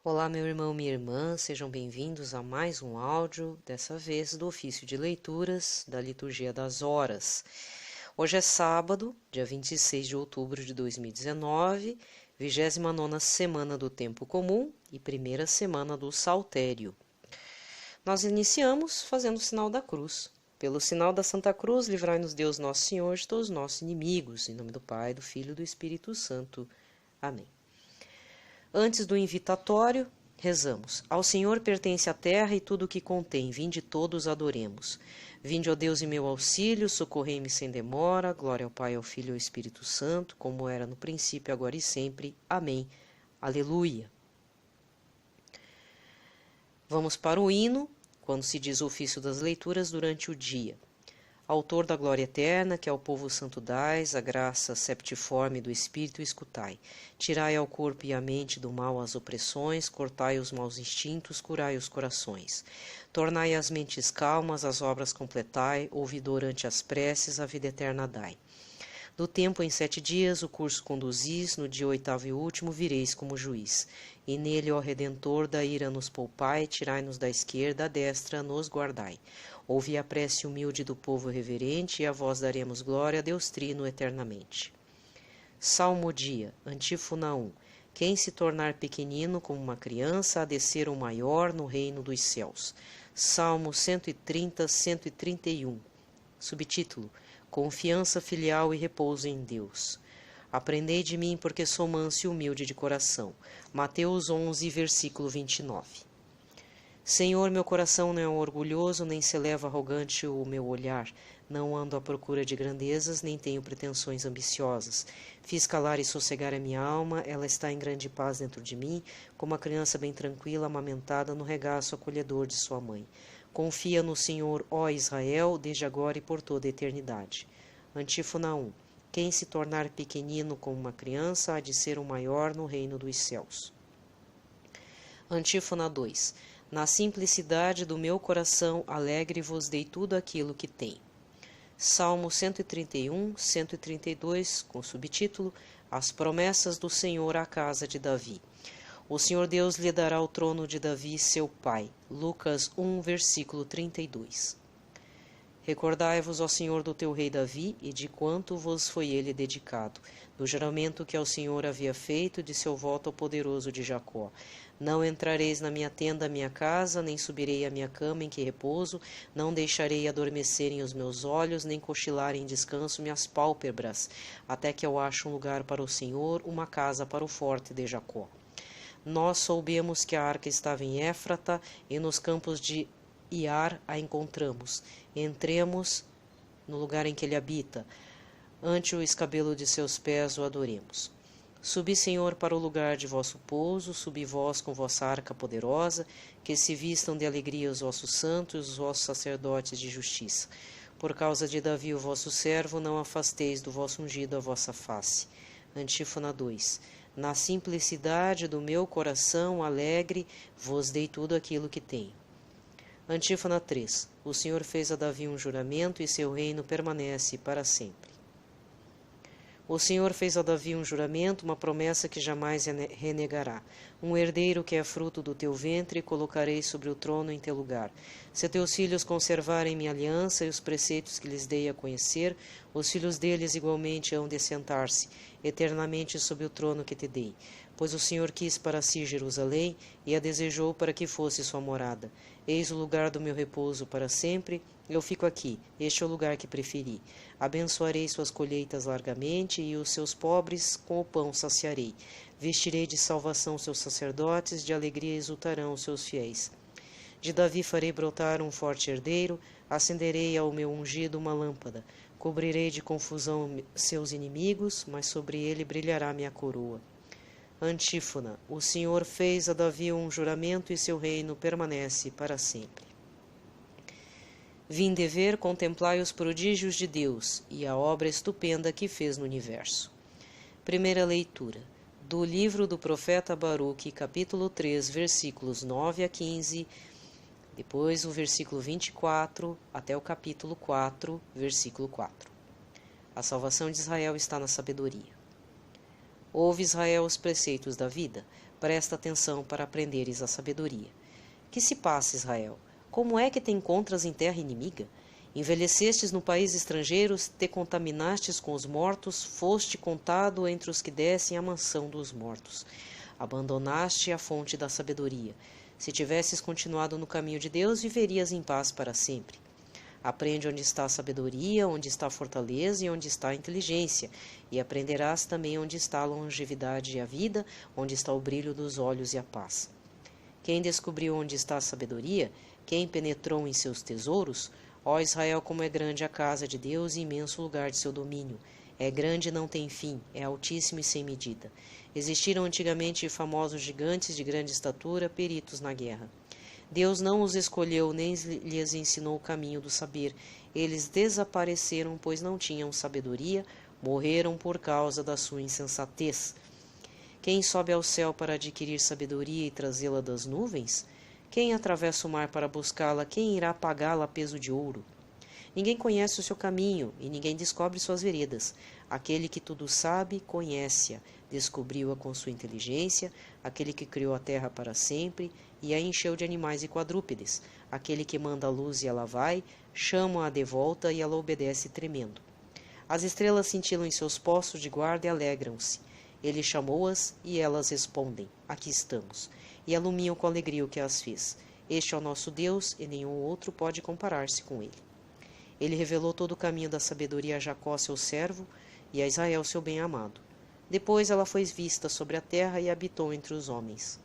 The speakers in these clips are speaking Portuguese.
Olá, meu irmão, minha irmã, sejam bem-vindos a mais um áudio, dessa vez do ofício de leituras da Liturgia das Horas. Hoje é sábado, dia 26 de outubro de 2019, 29ª semana do Tempo Comum e primeira semana do Saltério. Nós iniciamos fazendo o sinal da cruz. Pelo sinal da Santa Cruz, livrai-nos Deus Nosso Senhor de todos os nossos inimigos, em nome do Pai, do Filho e do Espírito Santo. Amém. Antes do invitatório, rezamos. Ao Senhor pertence a terra e tudo o que contém, vinde todos adoremos. Vinde, ó Deus, em meu auxílio, socorrei-me sem demora, glória ao Pai, ao Filho e ao Espírito Santo, como era no princípio, agora e sempre. Amém. Aleluia. Vamos para o hino, quando se diz o ofício das leituras durante o dia. Autor da glória eterna, que ao povo santo dais, a graça septiforme do Espírito escutai. Tirai ao corpo e à mente do mal as opressões, cortai os maus instintos, curai os corações. Tornai as mentes calmas, as obras completai, ouvidor ante as preces, a vida eterna dai. Do tempo em 7 dias o curso conduzis, no dia 8º e último vireis como juiz. E nele, ó Redentor, da ira nos poupai, tirai-nos da esquerda, a destra nos guardai. Ouvi a prece humilde do povo reverente, e a vós daremos glória, a Deus Trino, eternamente. Salmodia, Antífona 1. Quem se tornar pequenino como uma criança, há de ser o maior no reino dos céus. Salmo 130, 131. Subtítulo: Confiança filial e repouso em Deus. Aprendei de mim, porque sou manso e humilde de coração. Mateus 11, versículo 29. Senhor, meu coração não é orgulhoso, nem se eleva arrogante o meu olhar. Não ando à procura de grandezas, nem tenho pretensões ambiciosas. Fiz calar e sossegar a minha alma, ela está em grande paz dentro de mim, como a criança bem tranquila, amamentada no regaço acolhedor de sua mãe. Confia no Senhor, ó Israel, desde agora e por toda a eternidade. Antífona 1. Quem se tornar pequenino como uma criança, há de ser o maior no reino dos céus. Antífona 2. Na simplicidade do meu coração, alegre vos dei tudo aquilo que tem. Salmo 131, 132, com subtítulo: As promessas do Senhor à casa de Davi. O Senhor Deus lhe dará o trono de Davi, seu pai. Lucas 1, versículo 32. Recordai-vos, ó Senhor, do teu rei Davi, e de quanto vos foi ele dedicado, do juramento que ao Senhor havia feito, de seu voto ao poderoso de Jacó. Não entrareis na minha tenda, minha casa, nem subirei à minha cama em que repouso, não deixarei adormecerem os meus olhos, nem cochilarem em descanso minhas pálpebras, até que eu ache um lugar para o Senhor, uma casa para o forte de Jacó. Nós soubemos que a arca estava em Éfrata, e nos campos de Iar a encontramos. Entremos no lugar em que ele habita, ante o escabelo de seus pés o adoremos. Subi, Senhor, para o lugar de vosso pouso, subi vós com vossa arca poderosa, que se vistam de alegria os vossos santos e os vossos sacerdotes de justiça. Por causa de Davi, o vosso servo, não afasteis do vosso ungido a vossa face. Antífona 2. Na simplicidade do meu coração alegre, vos dei tudo aquilo que tenho. Antífona 3. O Senhor fez a Davi um juramento, e seu reino permanece para sempre. O Senhor fez a Davi um juramento, uma promessa que jamais renegará. Um herdeiro que é fruto do teu ventre, colocarei sobre o trono em teu lugar. Se teus filhos conservarem minha aliança e os preceitos que lhes dei a conhecer, os filhos deles igualmente hão de sentar-se eternamente sobre o trono que te dei. Pois o Senhor quis para si Jerusalém e a desejou para que fosse sua morada. Eis o lugar do meu repouso para sempre, eu fico aqui, este é o lugar que preferi. Abençoarei suas colheitas largamente, e os seus pobres com o pão saciarei. Vestirei de salvação seus sacerdotes, de alegria exultarão os seus fiéis. De Davi farei brotar um forte herdeiro, acenderei ao meu ungido uma lâmpada. Cobrirei de confusão seus inimigos, mas sobre ele brilhará minha coroa. Antífona. O Senhor fez a Davi um juramento, e seu reino permanece para sempre. Vinde ver, contemplai os prodígios de Deus e a obra estupenda que fez no universo. Primeira leitura do livro do profeta Baruque, capítulo 3, versículos 9 a 15, depois o versículo 24 até o capítulo 4, versículo 4. A salvação de Israel está na sabedoria. Ouve, Israel, os preceitos da vida. Presta atenção para aprenderes a sabedoria. Que se passa, Israel? Como é que te encontras em terra inimiga? Envelhecestes no país estrangeiro, te contaminastes com os mortos, foste contado entre os que descem à mansão dos mortos. Abandonaste a fonte da sabedoria. Se tivesses continuado no caminho de Deus, viverias em paz para sempre. Aprende onde está a sabedoria, onde está a fortaleza e onde está a inteligência, e aprenderás também onde está a longevidade e a vida, onde está o brilho dos olhos e a paz. Quem descobriu onde está a sabedoria? Quem penetrou em seus tesouros? Ó Israel, como é grande a casa de Deus e imenso o lugar de seu domínio. É grande e não tem fim, é altíssimo e sem medida. Existiram antigamente famosos gigantes de grande estatura, peritos na guerra. Deus não os escolheu, nem lhes ensinou o caminho do saber. Eles desapareceram, pois não tinham sabedoria, morreram por causa da sua insensatez. Quem sobe ao céu para adquirir sabedoria e trazê-la das nuvens? Quem atravessa o mar para buscá-la? Quem irá pagá-la a peso de ouro? Ninguém conhece o seu caminho, e ninguém descobre suas veredas. Aquele que tudo sabe, conhece-a, descobriu-a com sua inteligência, aquele que criou a terra para sempre, e a encheu de animais e quadrúpedes, aquele que manda a luz e ela vai, chama-a de volta e ela obedece tremendo. As estrelas cintilam em seus postos de guarda e alegram-se. Ele chamou-as e elas respondem, aqui estamos, e alumiam com alegria o que as fez. Este é o nosso Deus, e nenhum outro pode comparar-se com ele. Ele revelou todo o caminho da sabedoria a Jacó, seu servo, e a Israel, seu bem-amado. Depois ela foi vista sobre a terra e habitou entre os homens.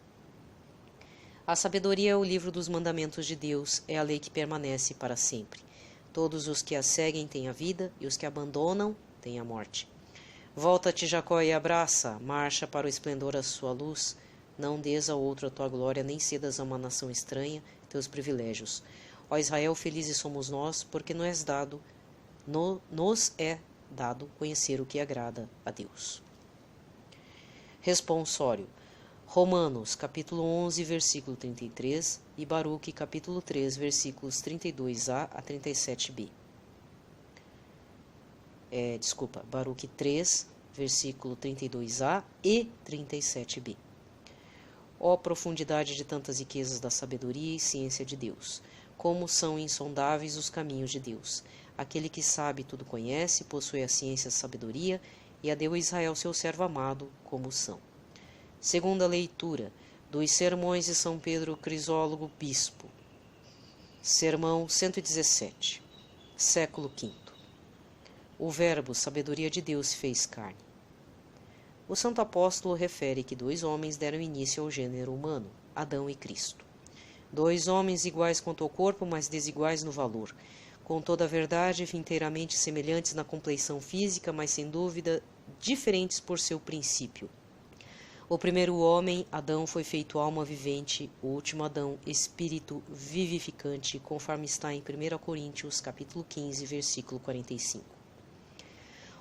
A sabedoria é o livro dos mandamentos de Deus, é a lei que permanece para sempre. Todos os que a seguem têm a vida, e os que abandonam têm a morte. Volta-te, Jacó, e abraça, marcha para o esplendor da sua luz. Não dês a outro a tua glória, nem cedas a uma nação estranha teus privilégios. Ó Israel, felizes somos nós, porque nos é dado conhecer o que agrada a Deus. Responsório. Romanos, capítulo 11, versículo 33 e Baruque, capítulo 3, versículos 32a a 37b. Baruque 3, versículo 32a e 37b. Ó profundidade de tantas riquezas da sabedoria e ciência de Deus! Como são insondáveis os caminhos de Deus! Aquele que sabe tudo conhece, possui a ciência e a sabedoria, e a deu a Israel seu servo amado, como são. Segunda leitura dos Sermões de São Pedro Crisólogo Bispo. Sermão 117. Século V. O Verbo, sabedoria de Deus, se fez carne. O Santo Apóstolo refere que 2 homens deram início ao gênero humano, Adão e Cristo. 2 homens iguais quanto ao corpo, mas desiguais no valor, com toda a verdade, inteiramente semelhantes na compleição física, mas sem dúvida diferentes por seu princípio. O primeiro homem, Adão, foi feito alma vivente, o último Adão, espírito vivificante, conforme está em 1 Coríntios, capítulo 15, versículo 45.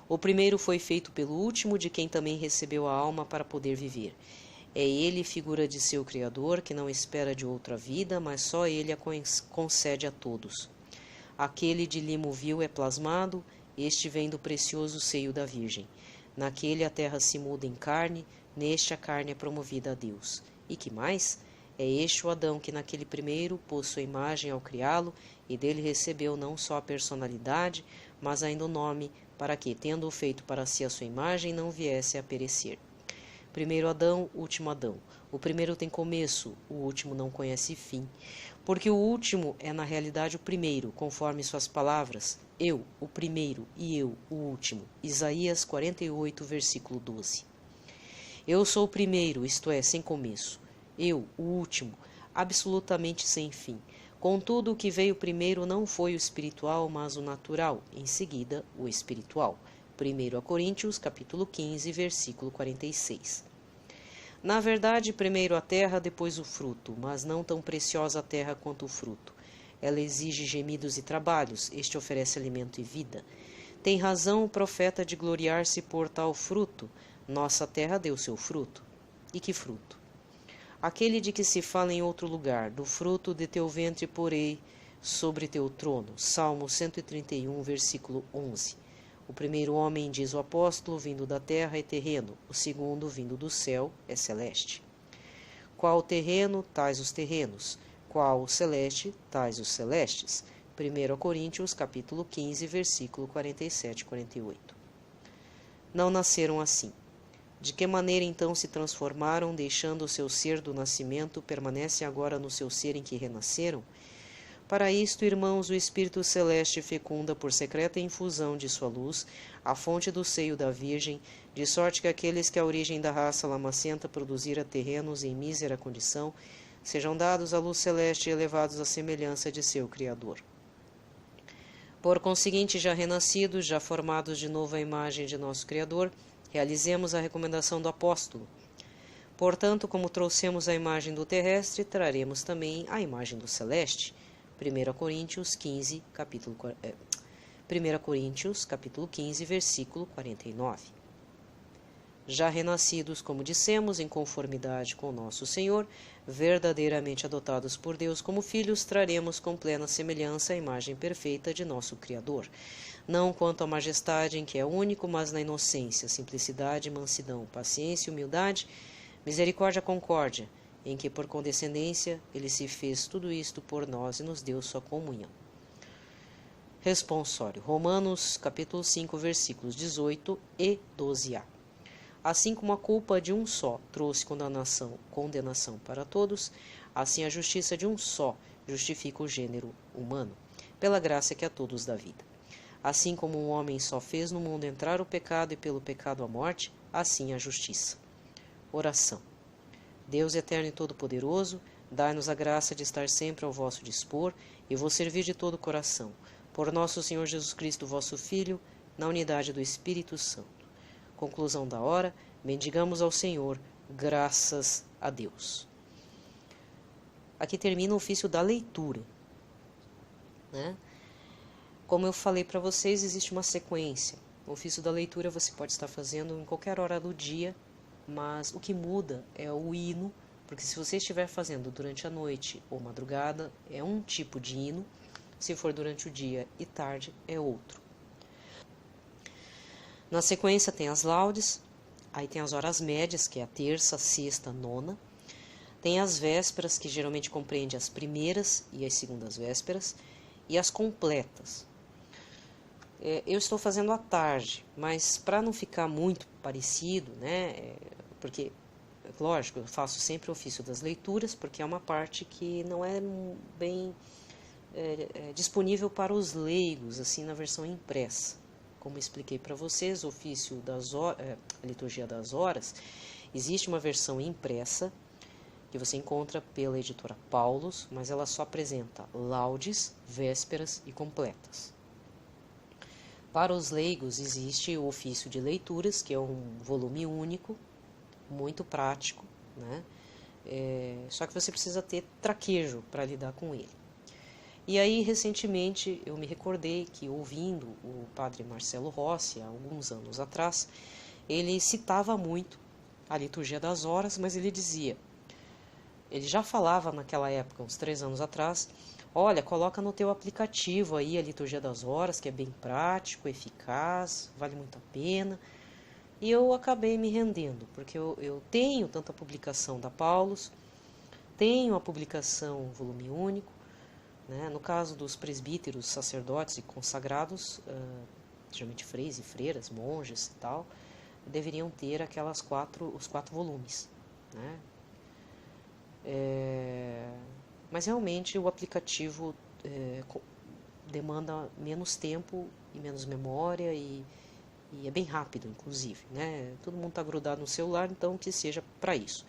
O primeiro foi feito pelo último, de quem também recebeu a alma para poder viver. É ele, figura de seu Criador, que não espera de outra vida, mas só ele a concede a todos. Aquele de limo vil é plasmado, este vem do precioso seio da Virgem. Naquele a terra se muda em carne, neste a carne é promovida a Deus. E que mais? É este o Adão que naquele primeiro pôs sua imagem ao criá-lo, e dele recebeu não só a personalidade, mas ainda o nome, para que, tendo-o feito para si a sua imagem, não viesse a perecer. Primeiro Adão, último Adão. O primeiro tem começo, o último não conhece fim. Porque o último é na realidade o primeiro, conforme suas palavras, eu, o primeiro, e eu, o último. Isaías 48, versículo 12. Eu sou o primeiro, isto é, sem começo. Eu, o último, absolutamente sem fim. Contudo, o que veio primeiro não foi o espiritual, mas o natural, em seguida, o espiritual. 1 Coríntios, capítulo 15, versículo 46. Na verdade, primeiro a terra, depois o fruto, mas não tão preciosa a terra quanto o fruto. Ela exige gemidos e trabalhos, este oferece alimento e vida. Tem razão o profeta de gloriar-se por tal fruto. Nossa terra deu seu fruto. E que fruto? Aquele de que se fala em outro lugar, do fruto de teu ventre porei sobre teu trono. Salmo 131, versículo 11. O primeiro homem, diz o apóstolo, vindo da terra é terreno, o segundo, vindo do céu, é celeste. Qual o terreno, tais os terrenos. Qual o celeste, tais os celestes. 1 Coríntios, capítulo 15, versículo 47 e 48. Não nasceram assim. De que maneira então se transformaram, deixando o seu ser do nascimento, permanecem agora no seu ser em que renasceram? Para isto, irmãos, o Espírito Celeste fecunda por secreta infusão de sua luz a fonte do seio da Virgem, de sorte que aqueles que a origem da raça lamacenta produzira terrenos em mísera condição, sejam dados à luz celeste e elevados à semelhança de seu Criador. Por conseguinte, já renascidos, já formados de novo à imagem de nosso Criador, realizemos a recomendação do apóstolo. Portanto, como trouxemos a imagem do terrestre, traremos também a imagem do celeste. 1 Coríntios, capítulo 15, versículo 49. Já renascidos, como dissemos, em conformidade com nosso Senhor, verdadeiramente adotados por Deus como filhos, traremos com plena semelhança a imagem perfeita de nosso Criador, não quanto à majestade em que é único, mas na inocência, simplicidade, mansidão, paciência, humildade, misericórdia, concórdia, em que por condescendência ele se fez tudo isto por nós e nos deu sua comunhão. Responsório. Romanos, capítulo 5, versículos 18 e 12a. Assim como a culpa de um só trouxe condenação para todos, assim a justiça de um só justifica o gênero humano, pela graça que a todos dá vida. Assim como um homem só fez no mundo entrar o pecado e pelo pecado a morte, assim a justiça. Oração. Deus eterno e todo-poderoso, dai-nos a graça de estar sempre ao vosso dispor e vos servir de todo o coração, por nosso Senhor Jesus Cristo, vosso Filho, na unidade do Espírito Santo. Conclusão da hora, bendigamos ao Senhor, graças a Deus. Aqui termina o ofício da leitura, né? Como eu falei para vocês, existe uma sequência. O ofício da leitura você pode estar fazendo em qualquer hora do dia, mas o que muda é o hino, porque se você estiver fazendo durante a noite ou madrugada, é um tipo de hino, se for durante o dia e tarde, é outro. Na sequência tem as laudes, aí tem as horas médias, que é a terça, sexta, nona, tem as vésperas, que geralmente compreende as primeiras e as segundas vésperas, e as completas. Eu estou fazendo à tarde, mas para não ficar muito parecido, né, porque, lógico, eu faço sempre o ofício das leituras, porque é uma parte que não é bem disponível para os leigos, assim, na versão impressa. Como expliquei para vocês, o ofício a liturgia das horas, existe uma versão impressa, que você encontra pela editora Paulus, mas ela só apresenta laudes, vésperas e completas. Para os leigos existe o ofício de leituras, que é um volume único, muito prático, né? Só que você precisa ter traquejo para lidar com ele. E aí, recentemente, eu me recordei que, ouvindo o padre Marcelo Rossi, há alguns anos atrás, ele citava muito a liturgia das horas, mas ele dizia, ele já falava naquela época, uns 3 anos atrás, olha, coloca no teu aplicativo aí a liturgia das horas, que é bem prático, eficaz, vale muito a pena. E eu acabei me rendendo, porque eu tenho tanto a publicação da Paulus, tenho a publicação volume único, né? No caso dos presbíteros, sacerdotes e consagrados, geralmente freis e freiras, monges e tal, deveriam ter os 4 volumes, né? Mas realmente o aplicativo demanda menos tempo e menos memória e é bem rápido, inclusive, né? Todo mundo está grudado no celular, então que seja para isso.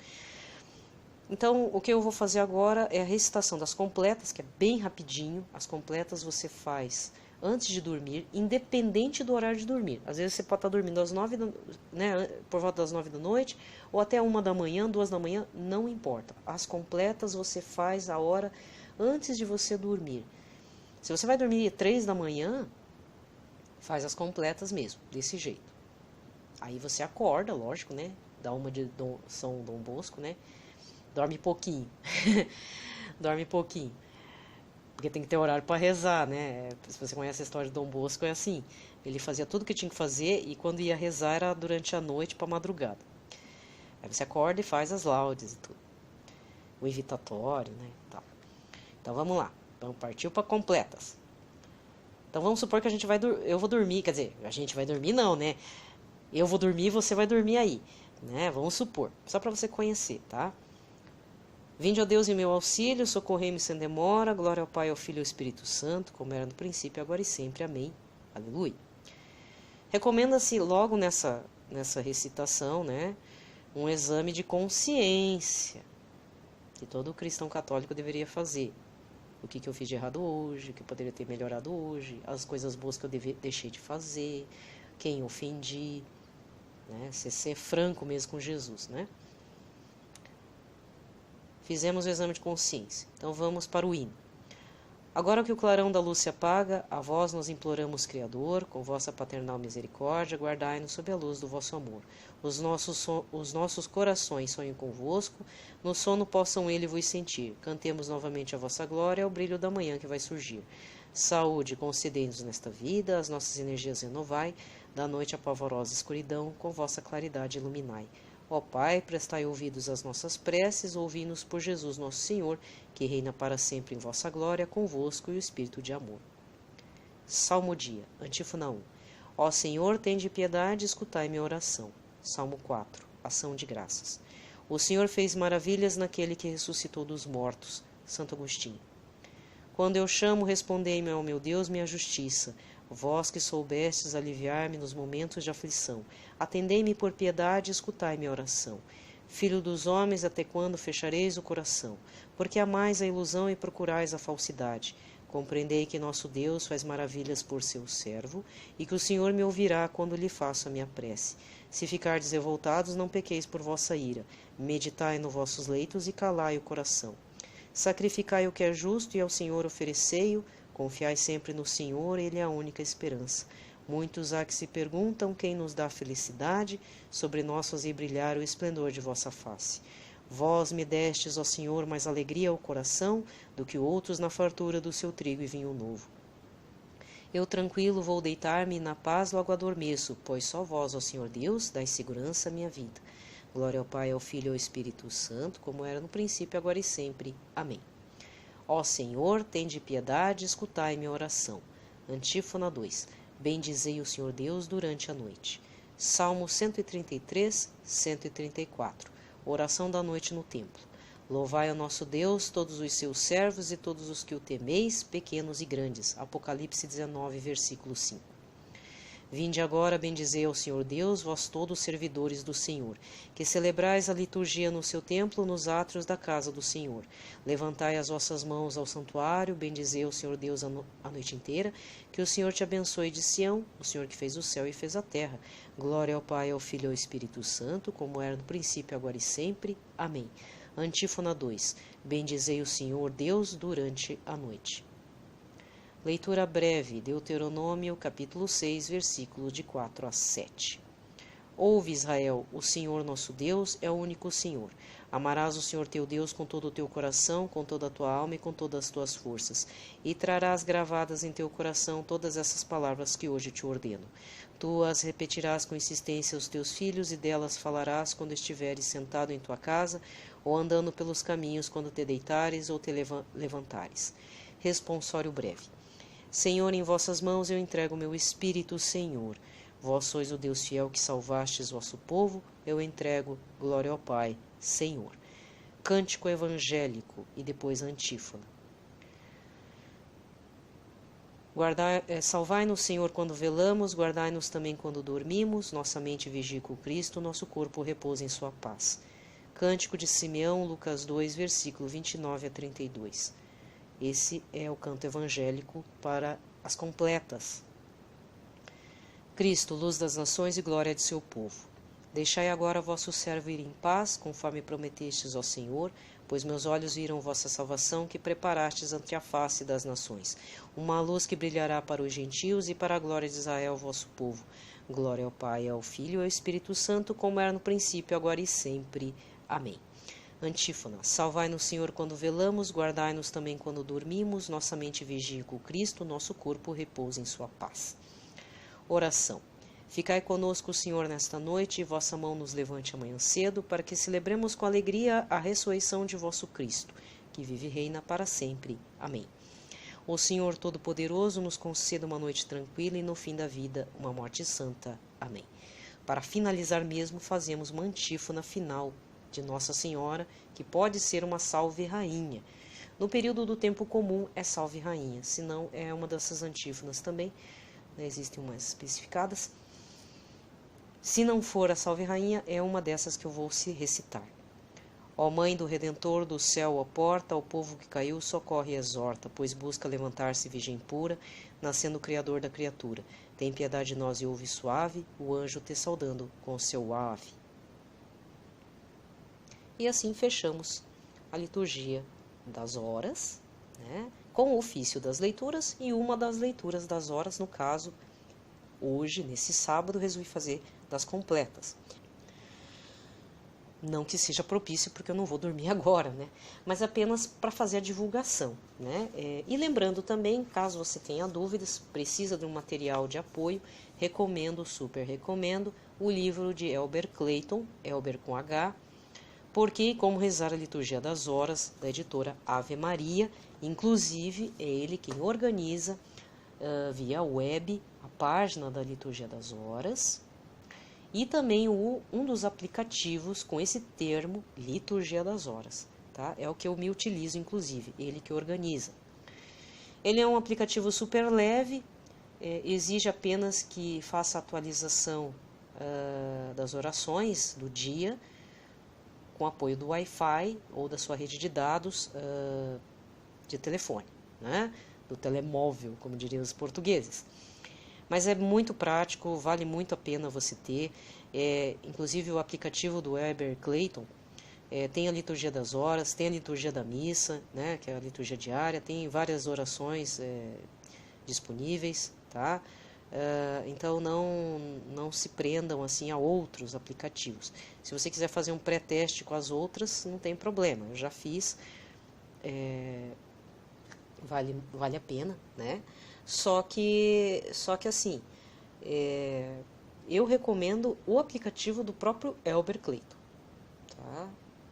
Então, o que eu vou fazer agora é a recitação das completas, que é bem rapidinho. As completas você faz antes de dormir, independente do horário de dormir. Às vezes você pode estar dormindo às 9, né, por volta das 9 da noite, ou até 1 da manhã, 2 da manhã, não importa. As completas você faz a hora antes de você dormir. Se você vai dormir 3 da manhã, faz as completas mesmo, desse jeito. Aí você acorda, lógico, né? Dá uma de São Dom Bosco, né? Dorme pouquinho. Dorme pouquinho. Porque tem que ter horário para rezar, né? Se você conhece a história de Dom Bosco, é assim. Ele fazia tudo o que tinha que fazer e quando ia rezar era durante a noite para madrugada. Aí você acorda e faz as laudes e tudo. o evitatório, né? Tal. Então vamos lá, vamos partir para completas. Então vamos supor que eu vou dormir, quer dizer, a gente vai dormir não, né? Eu vou dormir e você vai dormir aí, né? Vamos supor, só para você conhecer, tá? Vinde, ó Deus, em meu auxílio, socorrei-me sem demora, glória ao Pai, ao Filho e ao Espírito Santo, como era no princípio, agora e sempre. Amém. Aleluia. Recomenda-se logo nessa recitação, né, um exame de consciência que todo cristão católico deveria fazer. O que eu fiz de errado hoje, o que eu poderia ter melhorado hoje, as coisas boas que eu deixei de fazer, quem ofendi, né, ser franco mesmo com Jesus, né? Fizemos o exame de consciência, então vamos para o hino. Agora que o clarão da luz se apaga, a vós nos imploramos, Criador, com vossa paternal misericórdia, guardai-nos sob a luz do vosso amor. Os nossos corações sonhem convosco, no sono possam ele vos sentir. Cantemos novamente a vossa glória ao brilho da manhã que vai surgir. Saúde, concedei-nos nesta vida, as nossas energias renovai, da noite a pavorosa escuridão, com vossa claridade iluminai. Ó Pai, prestai ouvidos às nossas preces, ouvi-nos por Jesus nosso Senhor, que reina para sempre em vossa glória, convosco e o Espírito de amor. Salmodia, antífona 1. Ó Senhor, tende piedade, escutai minha oração. Salmo 4, ação de graças. O Senhor fez maravilhas naquele que ressuscitou dos mortos. Santo Agostinho. Quando eu chamo, respondei-me, ó meu Deus, minha justiça. Vós que soubestes aliviar-me nos momentos de aflição, atendei-me por piedade e escutai minha oração. Filho dos homens, até quando fechareis o coração? Porque amais a ilusão e procurais a falsidade. Compreendei que nosso Deus faz maravilhas por seu servo, e que o Senhor me ouvirá quando lhe faço a minha prece. Se ficardes revoltados, não pequeis por vossa ira. Meditai nos vossos leitos e calai o coração. Sacrificai o que é justo e ao Senhor oferecei-o. Confiai sempre no Senhor, Ele é a única esperança. Muitos há que se perguntam quem nos dá felicidade, sobre nós fazei brilhar o esplendor de vossa face. Vós me destes, ó Senhor, mais alegria ao coração do que outros na fartura do seu trigo e vinho novo. Eu tranquilo vou deitar-me e na paz logo adormeço, pois só vós, ó Senhor Deus, dais segurança à minha vida. Glória ao Pai, ao Filho e ao Espírito Santo, como era no princípio, agora e sempre. Amém. Ó Senhor, tende piedade, escutai minha oração. Antífona 2. Bendizei o Senhor Deus durante a noite. Salmo 133, 134. Oração da noite no templo. Louvai ao nosso Deus, todos os seus servos e todos os que o temeis, pequenos e grandes. Apocalipse 19, versículo 5. Vinde agora, bendizei ao Senhor Deus, vós todos servidores do Senhor, que celebrais a liturgia no seu templo, nos átrios da casa do Senhor. Levantai as vossas mãos ao santuário, bendizei ao Senhor Deus a noite inteira, que o Senhor te abençoe de Sião, o Senhor que fez o céu e fez a terra. Glória ao Pai, ao Filho e ao Espírito Santo, como era no princípio, agora e sempre. Amém. Antífona 2. Bendizei o Senhor Deus durante a noite. Leitura breve, Deuteronômio, capítulo 6, versículos de 4 a 7. Ouve, Israel, o Senhor nosso Deus é o único Senhor. Amarás o Senhor teu Deus com todo o teu coração, com toda a tua alma e com todas as tuas forças. E trarás gravadas em teu coração todas essas palavras que hoje te ordeno. Tu as repetirás com insistência aos teus filhos e delas falarás quando estiveres sentado em tua casa ou andando pelos caminhos quando te deitares ou te levantares. Responsório breve. Senhor, em vossas mãos eu entrego o meu espírito, Senhor. Vós sois o Deus fiel que salvastes vosso povo, eu entrego, glória ao Pai, Senhor. Cântico evangélico e depois antífona. Salvai-nos, Senhor, quando velamos, guardai-nos também quando dormimos, nossa mente vigie com Cristo, nosso corpo repousa em sua paz. Cântico de Simeão, Lucas 2, versículo 29 a 32. Esse é o canto evangélico para as completas. Cristo, luz das nações e glória de seu povo. Deixai agora vosso servo ir em paz, conforme prometestes ao Senhor, pois meus olhos viram vossa salvação que preparastes ante a face das nações, uma luz que brilhará para os gentios e para a glória de Israel, vosso povo. Glória ao Pai, ao Filho e ao Espírito Santo, como era no princípio, agora e sempre. Amém. Antífona. Salvai-nos, Senhor, quando velamos, guardai-nos também quando dormimos, nossa mente vigie com Cristo, nosso corpo repousa em sua paz. Oração. Ficai conosco, Senhor, nesta noite, e vossa mão nos levante amanhã cedo, para que celebremos com alegria a ressurreição de vosso Cristo, que vive e reina para sempre. Amém. O Senhor Todo-Poderoso nos conceda uma noite tranquila e no fim da vida uma morte santa. Amém. Para finalizar mesmo, fazemos uma antífona final de Nossa Senhora, que pode ser uma Salve Rainha. No período do tempo comum é Salve Rainha, se não é uma dessas antífonas também, né, existem umas especificadas. Se não for a Salve Rainha, é uma dessas que eu vou se recitar. Ó Mãe do Redentor, do céu a porta, ao povo que caiu socorre e exorta, pois busca levantar-se virgem pura, nascendo o Criador da criatura. Tem piedade de nós e ouve suave, o anjo te saudando com o seu ave. E assim fechamos a liturgia das horas, né, com o ofício das leituras e uma das leituras das horas, no caso, hoje, nesse sábado, resolvi fazer das completas. Não que seja propício, porque eu não vou dormir agora, né? Mas apenas para fazer a divulgação, né? E lembrando também, caso você tenha dúvidas, precisa de um material de apoio, super recomendo, o livro de Elber Clayton, Elber com H, Porque e Como Rezar a Liturgia das Horas, da editora Ave Maria. Inclusive, é ele quem organiza via web a página da Liturgia das Horas e também um dos aplicativos com esse termo, Liturgia das Horas. Tá? É o que eu me utilizo, inclusive, ele que organiza. Ele é um aplicativo super leve, exige apenas que faça a atualização das orações do dia, com apoio do Wi-Fi ou da sua rede de dados de telefone, né? Do telemóvel, como diriam os portugueses. Mas é muito prático, vale muito a pena você ter. Inclusive o aplicativo do Elber Clayton tem a liturgia das horas, tem a liturgia da missa, né? Que é a liturgia diária, tem várias orações disponíveis, tá? Então não se prendam assim a outros aplicativos. Se você quiser fazer um pré-teste com as outras, não tem problema, eu já fiz, vale a pena, né? Só que assim, eu recomendo o aplicativo do próprio Elber Clayton, tá?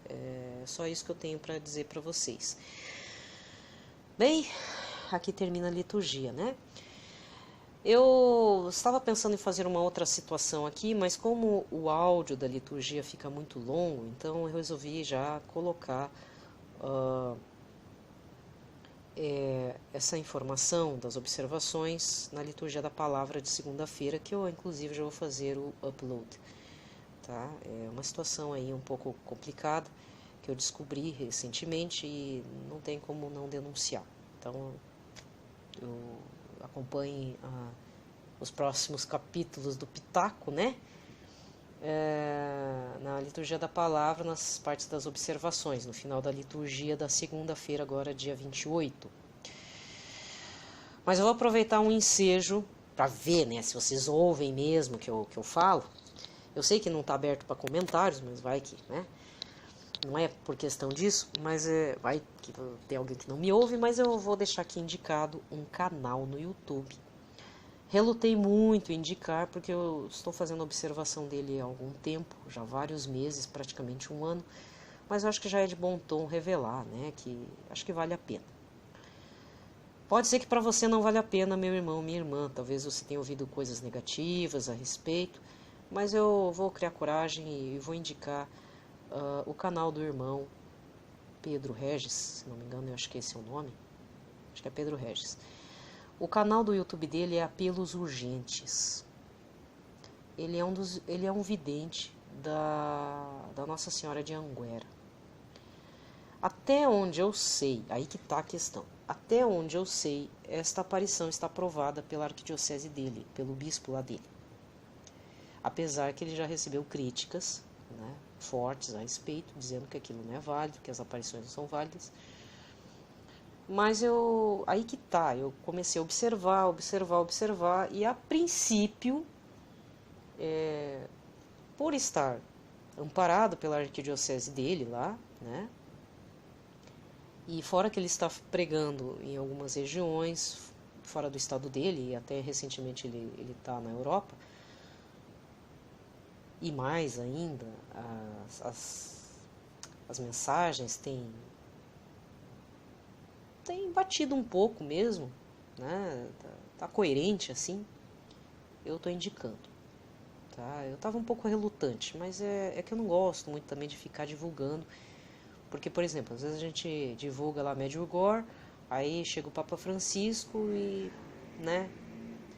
É só isso que eu tenho para dizer para vocês. Bem, aqui termina a liturgia, né? Eu estava pensando em fazer uma outra situação aqui, mas como o áudio da liturgia fica muito longo, então eu resolvi já colocar essa informação das observações na liturgia da palavra de segunda-feira, que eu inclusive já vou fazer o upload. Tá? É uma situação aí um pouco complicada, que eu descobri recentemente e não tem como não denunciar. Então, eu acompanhe os próximos capítulos do Pitaco, né? Na liturgia da palavra, nas partes das observações, no final da liturgia da segunda-feira, agora dia 28. Mas eu vou aproveitar um ensejo para ver, né, se vocês ouvem mesmo que eu falo. Eu sei que não está aberto para comentários, mas vai que, né? Não é por questão disso, mas vai que tem alguém que não me ouve, mas eu vou deixar aqui indicado um canal no YouTube. Relutei muito em indicar, porque eu estou fazendo observação dele há algum tempo, já vários meses, praticamente um ano, mas eu acho que já é de bom tom revelar, né, que acho que vale a pena. Pode ser que para você não vale a pena, meu irmão, minha irmã, talvez você tenha ouvido coisas negativas a respeito, mas eu vou criar coragem e vou indicar o canal do irmão Pedro Regis, se não me engano, eu acho que esse é o nome, acho que é Pedro Regis. O canal do YouTube dele é Apelos Urgentes. Ele é um vidente da Nossa Senhora de Anguera. Até onde eu sei, aí que está a questão, até onde eu sei, esta aparição está aprovada pela arquidiocese dele, pelo bispo lá dele. Apesar que ele já recebeu críticas, né, fortes a respeito, dizendo que aquilo não é válido, que as aparições não são válidas. Mas aí que tá, eu comecei a observar, e a princípio, por estar amparado pela arquidiocese dele lá, né, e fora que ele está pregando em algumas regiões, fora do estado dele, e até recentemente ele está na Europa, E mais ainda, as mensagens têm batido um pouco mesmo, né? Tá coerente assim, eu estou indicando. Tá? Eu estava um pouco relutante, mas é que eu não gosto muito também de ficar divulgando, porque, por exemplo, às vezes a gente divulga lá Medjugorje, aí chega o Papa Francisco e, né,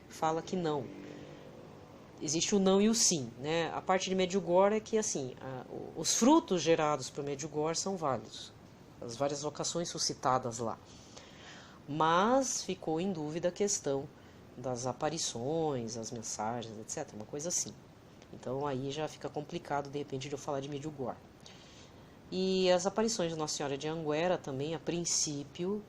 fala que não. Existe o não e o sim, né? A parte de Medjugorje é que, assim, os frutos gerados por Medjugorje são válidos, as várias vocações suscitadas lá. Mas ficou em dúvida a questão das aparições, as mensagens, etc. Uma coisa assim. Então aí já fica complicado de repente de eu falar de Medjugorje. E as aparições de Nossa Senhora de Anguera também, a princípio,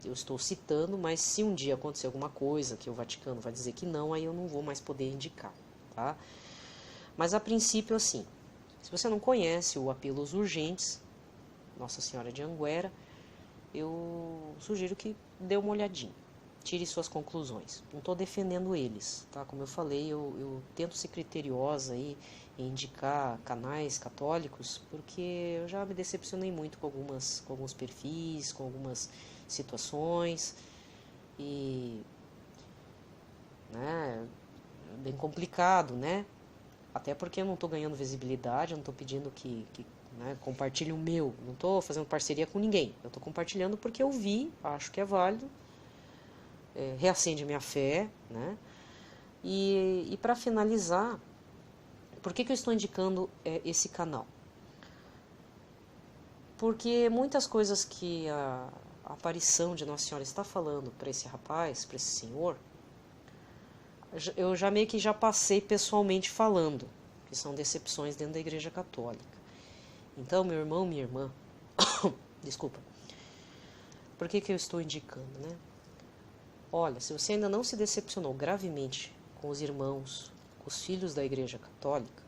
eu estou citando, mas se um dia acontecer alguma coisa que o Vaticano vai dizer que não, aí eu não vou mais poder indicar, tá? Mas a princípio, assim, se você não conhece o Apelos Urgentes, Nossa Senhora de Anguera, eu sugiro que dê uma olhadinha, tire suas conclusões. Não estou defendendo eles, tá? Como eu falei, eu tento ser criteriosa aí em indicar canais católicos, porque eu já me decepcionei muito com alguns perfis, com algumas situações, e, né, é bem complicado, né? Até porque eu não estou ganhando visibilidade, eu não estou pedindo que né, compartilhe o meu, não estou fazendo parceria com ninguém, eu estou compartilhando porque eu vi, acho que é válido, reacende minha fé, né? E para finalizar, por que eu estou indicando esse canal? Porque muitas coisas que a aparição de Nossa Senhora está falando para esse rapaz, para esse senhor, eu já meio que já passei pessoalmente falando, que são decepções dentro da Igreja Católica. Então, meu irmão, minha irmã, desculpa, por que eu estou indicando, né? Olha, se você ainda não se decepcionou gravemente com os irmãos, com os filhos da Igreja Católica,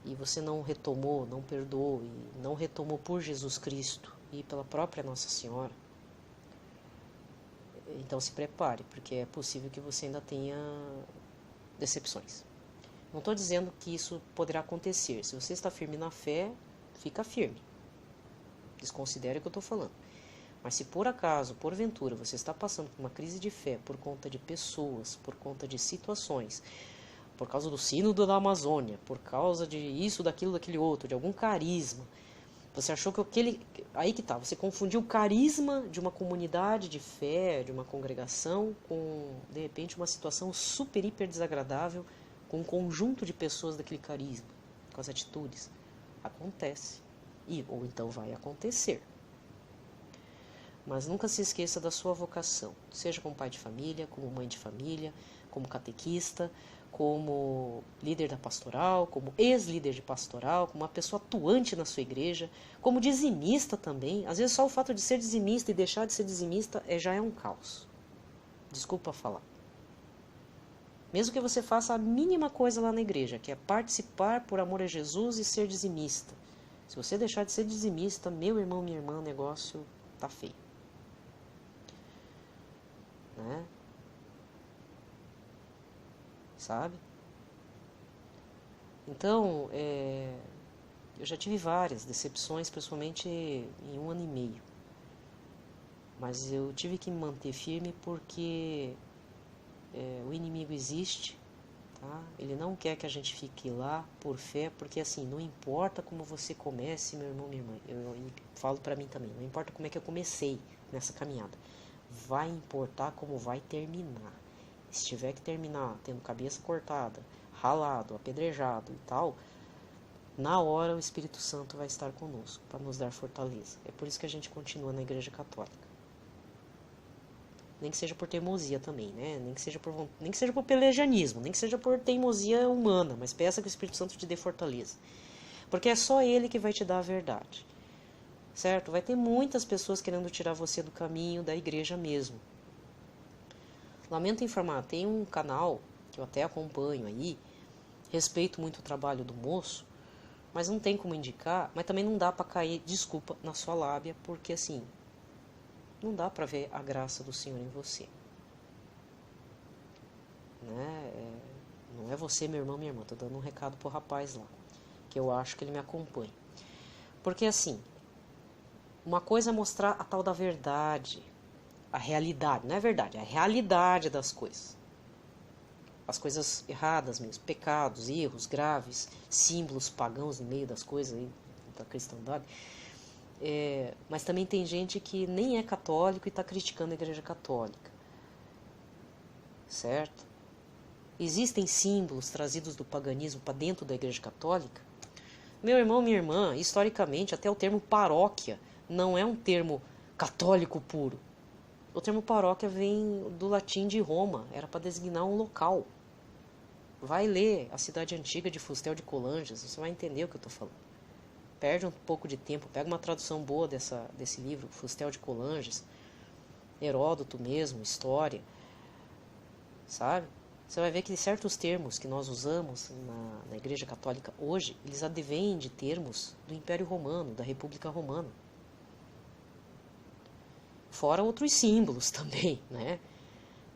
e você não retomou, não perdoou, e não retomou por Jesus Cristo e pela própria Nossa Senhora, então se prepare, porque é possível que você ainda tenha decepções. Não estou dizendo que isso poderá acontecer. Se você está firme na fé, fica firme. Desconsidere o que eu estou falando. Mas se por acaso, porventura, você está passando por uma crise de fé por conta de pessoas, por conta de situações, por causa do sínodo da Amazônia, por causa de isso, daquilo, daquele outro, de algum carisma, você achou que aquele... Aí que tá, você confundiu o carisma de uma comunidade de fé, de uma congregação, com, de repente, uma situação super, hiper desagradável, com um conjunto de pessoas daquele carisma, com as atitudes. Acontece. Ou então vai acontecer. Mas nunca se esqueça da sua vocação, seja como pai de família, como mãe de família, como catequista, como líder da pastoral, como ex-líder de pastoral, como uma pessoa atuante na sua igreja, como dizimista também. Às vezes só o fato de ser dizimista e deixar de ser dizimista já é um caos. Desculpa falar. Mesmo que você faça a mínima coisa lá na igreja, que é participar por amor a Jesus e ser dizimista. Se você deixar de ser dizimista, meu irmão, minha irmã, o negócio tá feio. Né? Sabe? Então, eu já tive várias decepções, principalmente em 1 ano e meio. Mas eu tive que me manter firme porque o inimigo existe, tá? Ele não quer que a gente fique lá por fé, porque assim, não importa como você comece, meu irmão, minha irmã, eu falo pra mim também, não importa como é que eu comecei nessa caminhada, vai importar como vai terminar. Se tiver que terminar tendo cabeça cortada, ralado, apedrejado e tal, na hora o Espírito Santo vai estar conosco para nos dar fortaleza. É por isso que a gente continua na Igreja Católica. Nem que seja por teimosia também, né? Nem que seja por pelejanismo, nem que seja por teimosia humana, mas peça que o Espírito Santo te dê fortaleza. Porque é só Ele que vai te dar a verdade. Certo? Vai ter muitas pessoas querendo tirar você do caminho da igreja mesmo. Lamento informar, tem um canal que eu até acompanho aí, respeito muito o trabalho do moço, mas não tem como indicar, mas também não dá para cair, desculpa, na sua lábia, porque assim, não dá para ver a graça do Senhor em você. Né? Não é você, meu irmão, minha irmã. Estou dando um recado pro rapaz lá, que eu acho que ele me acompanha. Porque assim, uma coisa é mostrar a tal da verdade, a realidade, não é verdade, é a realidade das coisas. As coisas erradas mesmo, pecados, erros graves, símbolos pagãos no meio das coisas aí, da cristandade. Mas também tem gente que nem é católico e está criticando a Igreja Católica. Certo? Existem símbolos trazidos do paganismo para dentro da Igreja Católica? Meu irmão, minha irmã, historicamente, até o termo paróquia não é um termo católico puro. O termo paróquia vem do latim de Roma, era para designar um local. Vai ler a cidade antiga de Fustel de Coulanges, você vai entender o que eu estou falando. Perde um pouco de tempo, pega uma tradução boa desse livro, Fustel de Coulanges, Heródoto mesmo, história, sabe? Você vai ver que certos termos que nós usamos na Igreja Católica hoje, eles advêm de termos do Império Romano, da República Romana. Fora outros símbolos também, né?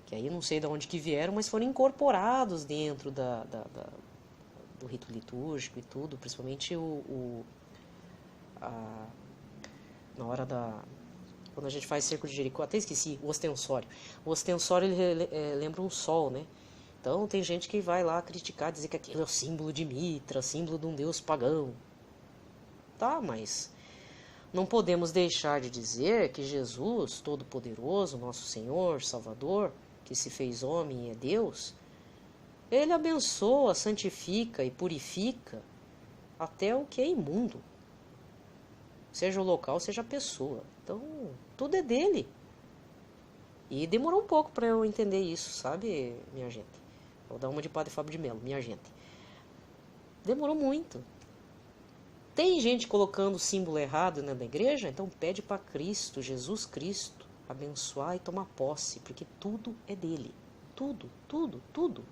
Que aí eu não sei de onde que vieram, mas foram incorporados dentro do rito litúrgico e tudo, principalmente na hora quando a gente faz cerco de Jericó, até esqueci, o ostensório. O ostensório ele lembra um sol, né? Então tem gente que vai lá criticar, dizer que aquilo é o símbolo de Mitra, símbolo de um deus pagão. Tá, mas não podemos deixar de dizer que Jesus, Todo-Poderoso, nosso Senhor, Salvador, que se fez homem e é Deus, ele abençoa, santifica e purifica até o que é imundo. Seja o local, seja a pessoa. Então, tudo é dele. E demorou um pouco para eu entender isso, sabe, minha gente? Vou dar uma de Padre Fábio de Mello, minha gente. Demorou muito. Tem gente colocando o símbolo errado na igreja? Então pede para Cristo, Jesus Cristo, abençoar e tomar posse, porque tudo é dele. Tudo, tudo, tudo.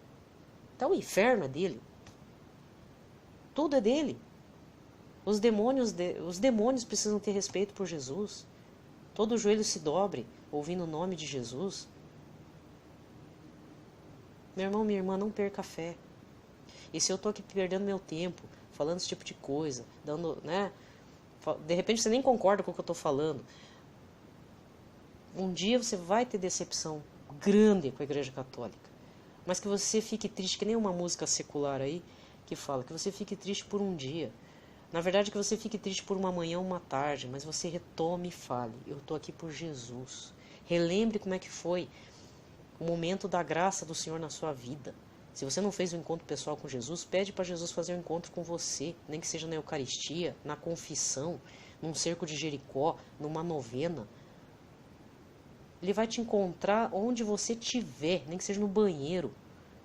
Até o inferno é dele. Tudo é dele. Os demônios precisam ter respeito por Jesus. Todo joelho se dobre, ouvindo o nome de Jesus. Meu irmão, minha irmã, não perca a fé. E se eu estou aqui perdendo meu tempo, falando esse tipo de coisa, dando, né? De repente você nem concorda com o que eu estou falando. Um dia você vai ter decepção grande com a Igreja Católica. Mas que você fique triste, que nem uma música secular aí, que fala que você fique triste por um dia. Na verdade, que você fique triste por uma manhã ou uma tarde, mas você retome e fale: eu estou aqui por Jesus. Relembre como é que foi o momento da graça do Senhor na sua vida. Se você não fez um encontro pessoal com Jesus, pede para Jesus fazer um encontro com você, nem que seja na Eucaristia, na confissão, num cerco de Jericó, numa novena. Ele vai te encontrar onde você estiver, nem que seja no banheiro,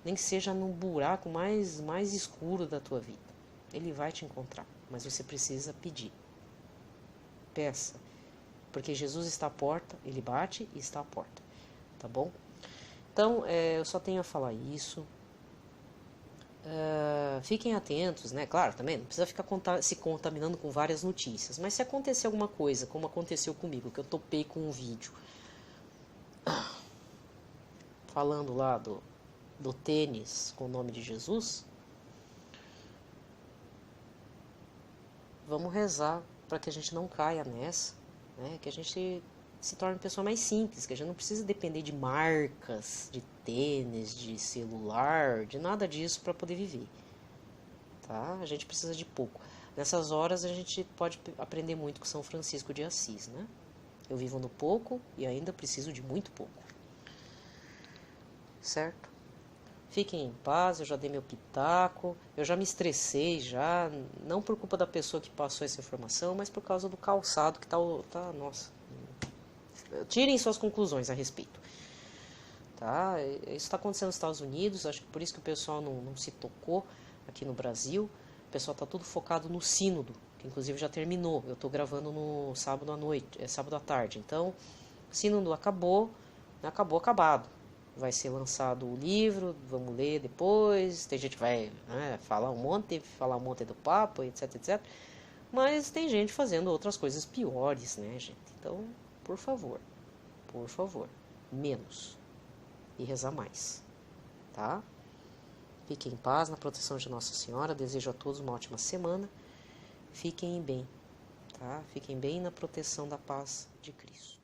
nem que seja no buraco mais escuro da tua vida. Ele vai te encontrar, mas você precisa pedir. Peça, porque Jesus está à porta, ele bate e está à porta, tá bom? Então, eu só tenho a falar isso. Fiquem atentos, né? Claro, também não precisa ficar se contaminando com várias notícias, mas se acontecer alguma coisa, como aconteceu comigo, que eu topei com um vídeo falando lá do tênis com o nome de Jesus, vamos rezar para que a gente não caia nessa, né? Que a gente se torne uma pessoa mais simples, que a gente não precisa depender de marcas, de tênis, de celular, de nada disso para poder viver, tá? A gente precisa de pouco. Nessas horas a gente pode aprender muito com São Francisco de Assis, né? Eu vivo no pouco e ainda preciso de muito pouco, certo? Fiquem em paz, eu já dei meu pitaco, eu já me estressei, já, não por culpa da pessoa que passou essa informação, mas por causa do calçado que tá nossa. Tirem suas conclusões a respeito. Tá? Isso está acontecendo nos Estados Unidos, acho que por isso que o pessoal não se tocou aqui no Brasil. O pessoal está tudo focado no sínodo, que inclusive já terminou. Eu estou gravando no sábado à noite, sábado à tarde. Então, o sínodo acabou, acabado. Vai ser lançado o livro, vamos ler depois. Tem gente que vai, né, falar um monte do papo, etc, etc. Mas tem gente fazendo outras coisas piores, né, gente? Então, por favor, menos. E rezar mais, tá? Fiquem em paz, na proteção de Nossa Senhora. Desejo a todos uma ótima semana. Fiquem bem, tá? Fiquem bem na proteção da paz de Cristo.